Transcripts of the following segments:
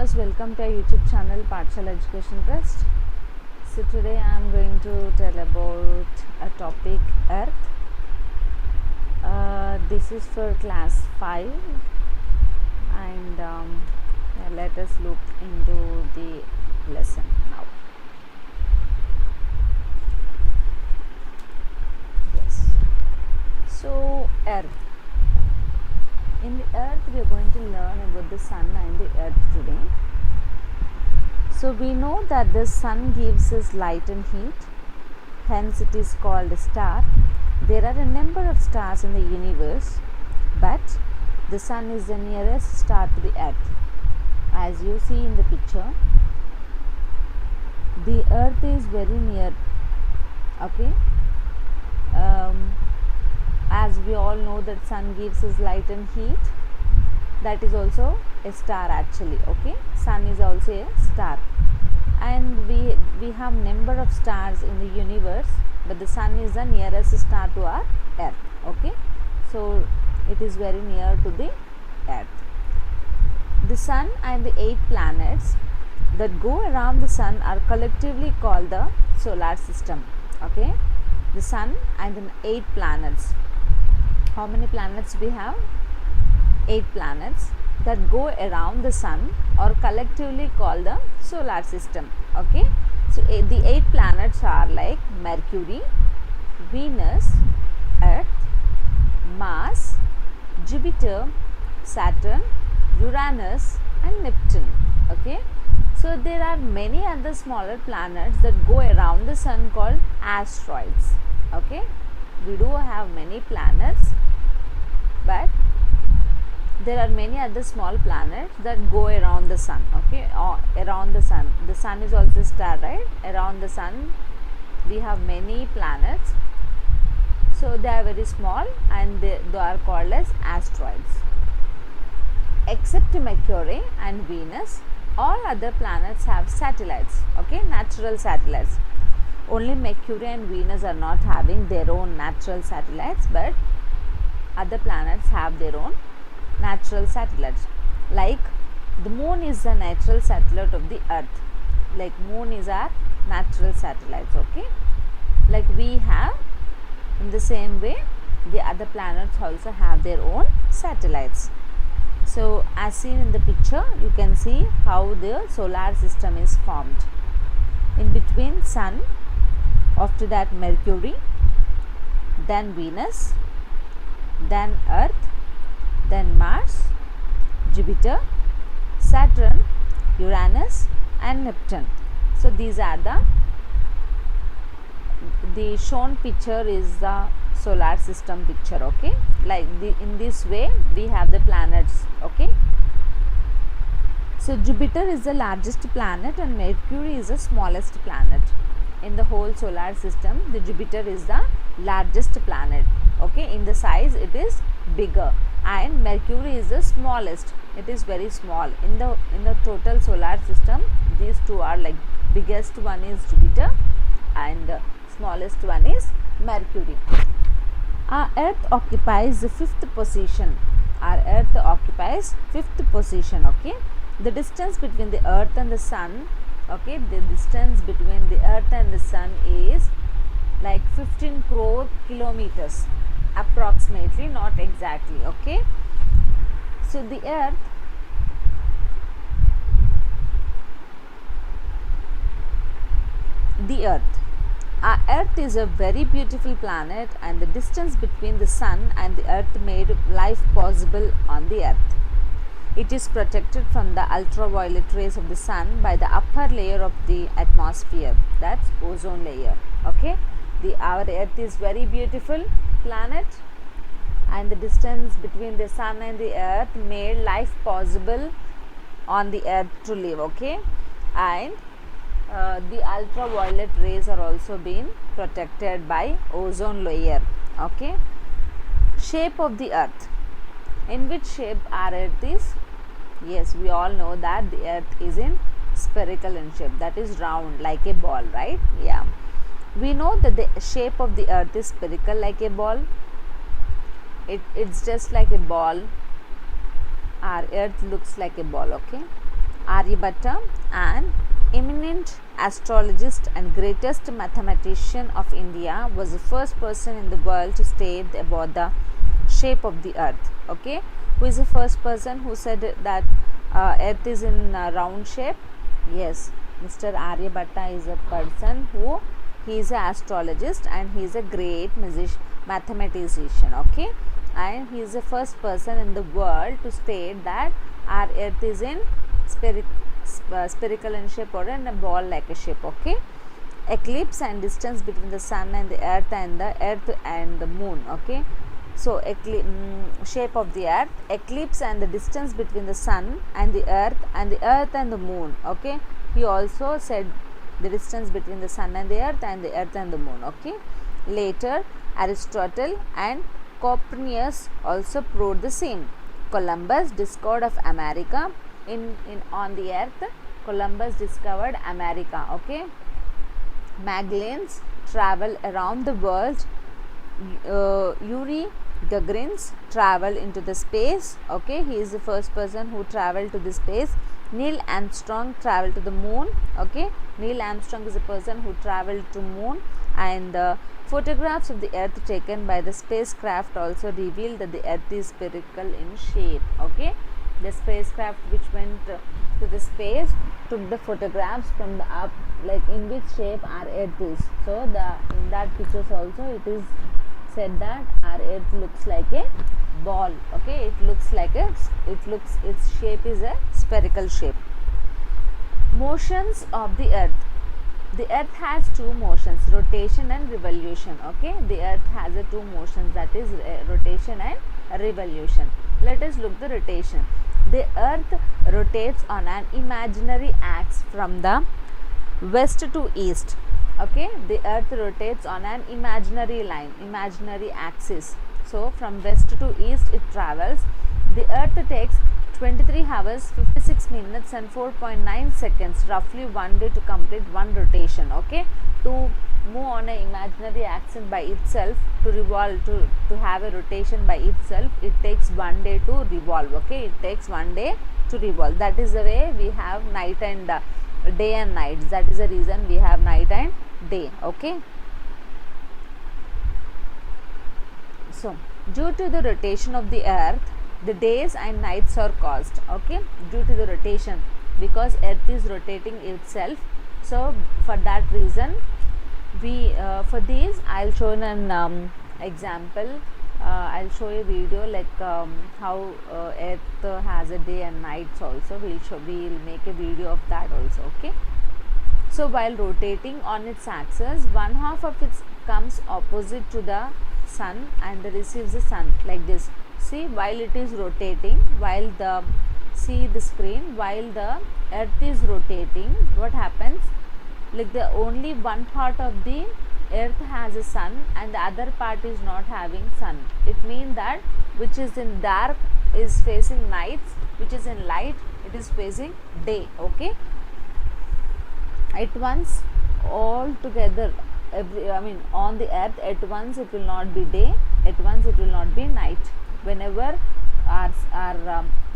viewers, welcome to our YouTube channel Pathshala Education Trust. So today I am going to tell about a topic Earth. This is for class 5 and let us look into the lesson now. Yes. So Earth. In the earth we are going to learn about the sun and the earth today. So we know that the sun gives us light and heat, hence it is called a star. There are a number of stars in the universe, but the sun is the nearest star to the earth. As you see in the picture, the earth is very near, okay. As we all know that sun gives us light and heat, that is also a star actually, okay. Sun is also a star, and we have number of stars in the universe, but the sun is the nearest star to our earth, okay. So it is very near to the earth. The sun and the 8 planets that go around the sun are collectively called the solar system, okay. The sun and the 8 planets. How many planets we have? 8 planets that go around the sun are collectively called the solar system, okay. So the 8 planets are like Mercury, Venus, Earth, Mars, Jupiter, Saturn, Uranus and Neptune, okay. So there are many other smaller planets that go around the sun called asteroids, okay. We do have many planets, but there are many other small planets that go around the sun, okay, or around the sun. The sun is also a star, right? Around the sun we have many planets, so they are very small and they are called as asteroids. Except Mercury and Venus, all other planets have satellites, okay, natural satellites. Only Mercury and Venus are not having their own natural satellites, but other planets have their own natural satellites. Like the moon is the natural satellite of the earth, like moon is our natural satellites, okay. Like we have, in the same way the other planets also have their own satellites. So as seen in the picture, you can see how the solar system is formed. In between sun, after that Mercury, then Venus, then Earth, then Mars, Jupiter, Saturn, Uranus and Neptune. So these are the shown picture is the solar system picture, okay. Like in this way we have the planets, okay. So Jupiter is the largest planet and Mercury is the smallest planet. In the whole solar system, the Jupiter is the largest planet, okay. In the size it is bigger, and Mercury is the smallest, it is very small. In the total solar system, these two are like biggest one is Jupiter and smallest one is Mercury. Our earth occupies the 5th position. Our earth occupies 5th position, okay. The distance between the earth and the sun, okay, the distance between the earth and the sun is like 15 crore kilometers approximately, not exactly, okay. So the earth our earth is a very beautiful planet, and the distance between the sun and the earth made life possible on the earth. It is protected from the ultraviolet rays of the sun by the upper layer of the atmosphere, that's ozone layer, okay. Our earth is very beautiful planet, and the distance between the sun and the earth made life possible on the earth to live, okay. And the ultraviolet rays are also being protected by ozone layer, okay. Shape of the earth. In which shape our earth is? Yes, we all know that the earth is in spherical in shape, that is round like a ball, right? Yeah, we know that the shape of the earth is spherical like a ball. It's just like a ball. Our earth looks like a ball, okay. Aryabhatta, an eminent astrologist and greatest mathematician of India, was the first person in the world to state about the shape of the earth. Okay, who is the first person who said that earth is in round shape? Yes, Mr. Aryabhatta is a person who, he is an astrologist and he is a great mathematician. Okay, and he is the first person in the world to state that our earth is in spherical in shape or in a ball like a shape. Okay, eclipse and distance between the sun and the earth and the moon. Okay, so shape of the earth, eclipse and the distance between the sun and the earth and the moon. Okay, he also said the distance between the sun and the earth and the moon. Okay, later Aristotle and Copernicus also proved the same. Columbus discovered of America in on the earth. Columbus discovered America. Okay, Magellan's travel around the world. Yuri Gagarin's travel into the space. Okay, he is the first person who traveled to the space. Neil Armstrong traveled to the moon. Okay, Neil Armstrong is a person who traveled to moon, and the photographs of the earth taken by the spacecraft also reveal that the earth is spherical in shape. Okay, the spacecraft which went to the space took the photographs from the up, like in which shape our earth is. So in that pictures also it is said that our earth looks like a ball. Okay, its shape is a spherical shape. Motions of the earth. The earth has two motions, rotation and revolution. Okay, the earth has two motions, that is rotation and revolution. Let us look the rotation. The earth rotates on an imaginary axis from the west to east. Okay, the earth rotates on an imaginary line, imaginary axis. So from west to east it travels. The earth takes 23 hours 56 minutes and 4.9 seconds, roughly 1 day to complete one rotation. Okay, to move on an imaginary axis by itself, to revolve, to have a rotation by itself, it takes 1 day to revolve. Okay, it takes 1 day to revolve. That is the way we have night and day and night. That is the reason we have night and day. Okay, so due to the rotation of the earth, the days and nights are caused. Okay, due to the rotation, because earth is rotating itself. So for that reason, we for these I'll show an example. I'll show a video like how earth has a day and nights also. We'll make a video of that also. Okay, so while rotating on its axis, one half of it comes opposite to the sun and receives the sun like this. See, while it is rotating, while the screen, while the earth is rotating, what happens, like the only one part of the earth has a sun and the other part is not having sun. It means that which is in dark is facing nights, which is in light it is facing day. Okay, at once all together, on the earth, at once it will not be day, at once it will not be night. Whenever our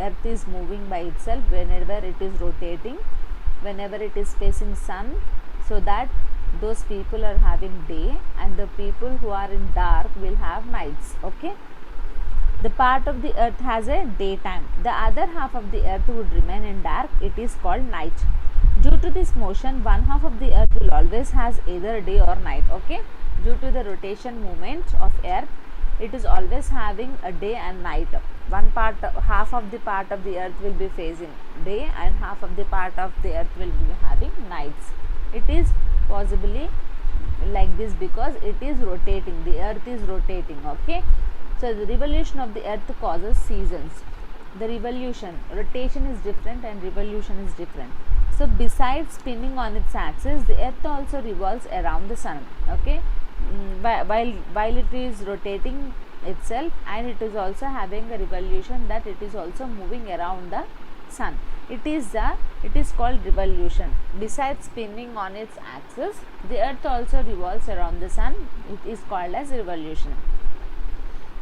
earth is moving by itself, whenever it is rotating, whenever it is facing sun, so that those people are having day and the people who are in dark will have nights. Okay, the part of the earth has a daytime, the other half of the earth would remain in dark, it is called night. Due to this motion, one half of the earth will always has either day or night. Okay, due to the rotation movement of earth, it is always having a day and night. Half of the part of the earth will be facing day and half of the part of the earth will be having nights. It is possibly like this because it is rotating, the earth is rotating. Okay, so the revolution of the earth causes seasons. The rotation is different and revolution is different. So besides spinning on its axis, the earth also revolves around the sun. Okay, while it is rotating itself, and it is also having a revolution, that it is also moving around the sun. It is called revolution. Besides spinning on its axis, the earth also revolves around the sun. It is called as revolution.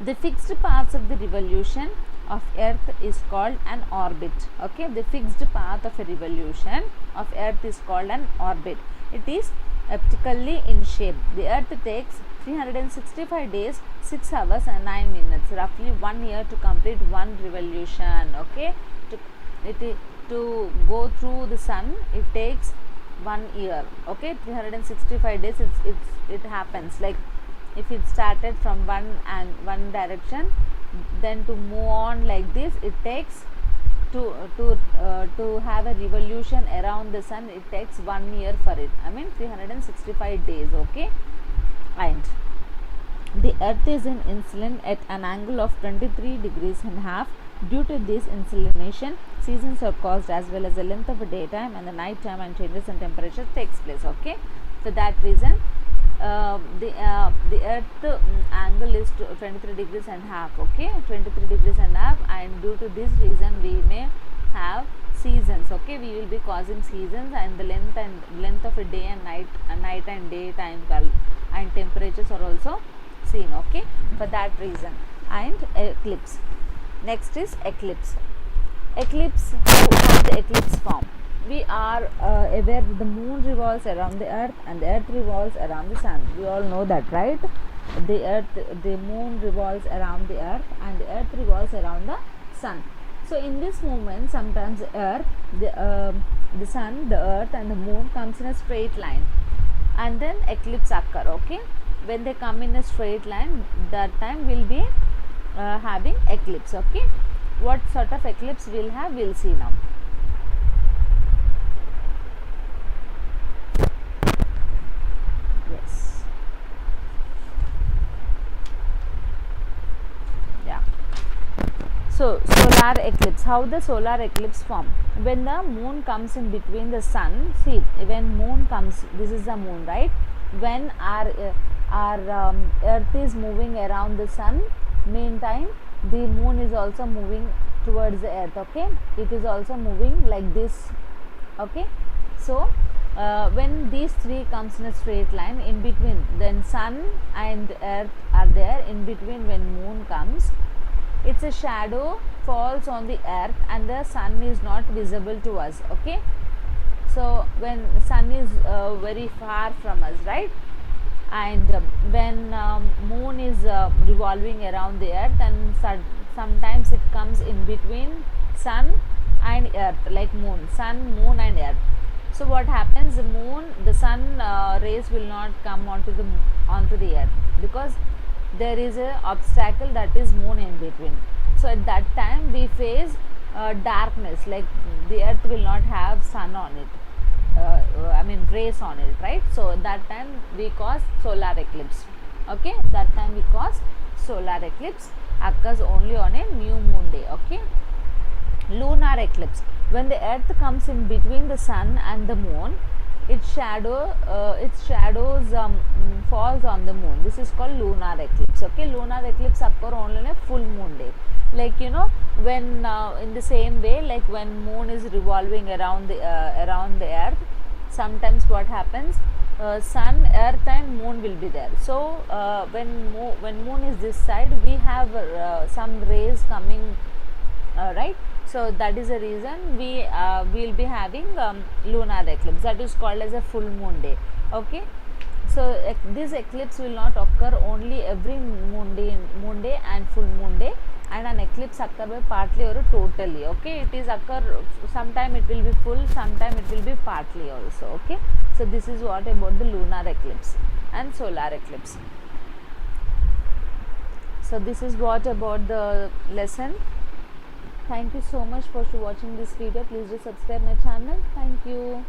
The fixed paths of the revolution of earth is called an orbit. Okay, the fixed path of a revolution of earth is called an orbit. It is elliptically in shape. The earth takes 365 days, 6 hours and 9 minutes, roughly 1 year to complete one revolution. Okay, to go through the sun it takes 1 year. Okay, 365 days it happens. Like if it started from one direction, then to move on like this, it takes to have a revolution around the sun, it takes 1 year for it. I mean 365 days. Okay, and the earth is in inclination at an angle of 23 degrees and half. Due to this inclination, seasons are caused as well as the length of the daytime and the night time, and changes in temperature takes place. Okay, for that reason the earth angle is 23 degrees and half. Okay, 23 degrees and half, and due to this reason we may have seasons. Okay, we will be causing seasons, and the length of a day and night and day time and temperatures are also seen. Okay, for that reason. And eclipse. Next is eclipse. Eclipse, how the eclipse form? We are aware that the moon revolves around the earth and the earth revolves around the sun. We all know that, right? The moon revolves around the earth and the earth revolves around the sun. So in this movement, sometimes the earth, the sun, the earth and the moon comes in a straight line, and then eclipse occur. Okay, when they come in a straight line, that time will be having eclipse. Okay, what sort of eclipse we'll have, we'll see now. Yes, yeah. So solar eclipse, how the solar eclipse form? When the moon comes in between the sun, see, when moon comes, this is the moon, right? When our earth is moving around the sun, meantime the moon is also moving towards the earth. Okay, it is also moving like this. Okay, so when these three comes in a straight line, in between, then sun and earth are there. In between, when moon comes, it's a shadow falls on the earth and the sun is not visible to us. Okay, so when sun is very far from us, right? And when moon is revolving around the earth, and sometimes it comes in between sun and earth, like sun, moon and earth. So what happens, the sun rays will not come onto the earth, because there is a obstacle, that is moon in between. So at that time we face darkness, like the earth will not have sun on it, rays on it, right? So that time we cause solar eclipse. Okay, that time we cause solar eclipse, occurs only on a new moon day. Okay, lunar eclipse, when the earth comes in between the sun and the moon, its shadows falls on the moon. This is called lunar eclipse. Okay, lunar eclipse occur only on a full moon day. Like when in the same way, like when moon is revolving around the earth, sometimes what happens, sun, earth and moon will be there. So when moon is this side, we have some rays coming, right? So that is the reason we will be having lunar eclipse, that is called as a full moon day. Okay, so this eclipse will not occur only every moon day and full moon day, and an eclipse occur by partly or totally. Okay, it is occur, sometime it will be full, sometime it will be partly also. Okay, so this is what about the lunar eclipse and solar eclipse. So this is what about the lesson. Thank you so much for watching this video. Please do subscribe my channel. Thank you.